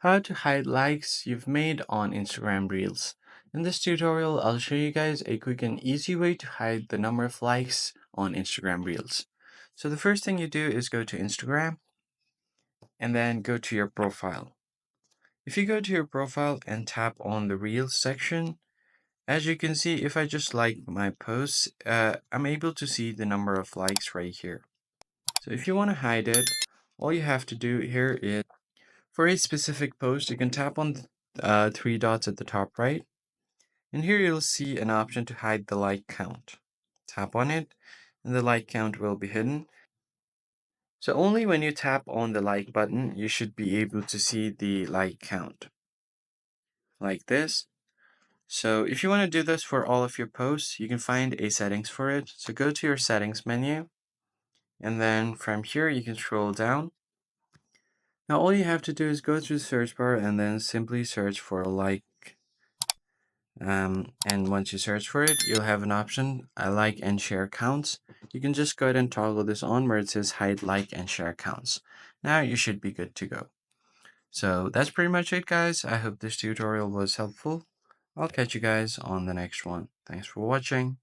How to hide likes you've made on Instagram Reels. In this tutorial, I'll show you guys a quick and easy way to hide the number of likes on Instagram Reels. So the first thing you do is go to Instagram and then go to your profile. If you go to your profile and tap on the Reels section, as you can see, if I just like my posts, I'm able to see the number of likes right here. So if you want to hide it, all you have to do here is for a specific post, you can tap on the three dots at the top right, and here you'll see an option to hide the like count. Tap on it, and the like count will be hidden. So only when you tap on the like button, you should be able to see the like count, like this. So if you want to do this for all of your posts, you can find a settings for it. So go to your settings menu, and then from here you can scroll down. Now all you have to do is go through the search bar and then simply search for like. And once you search for it, you'll have an option, like and share counts. You can just go ahead and toggle this on where it says hide like and share counts. Now you should be good to go. So that's pretty much it, guys. I hope this tutorial was helpful. I'll catch you guys on the next one. Thanks for watching.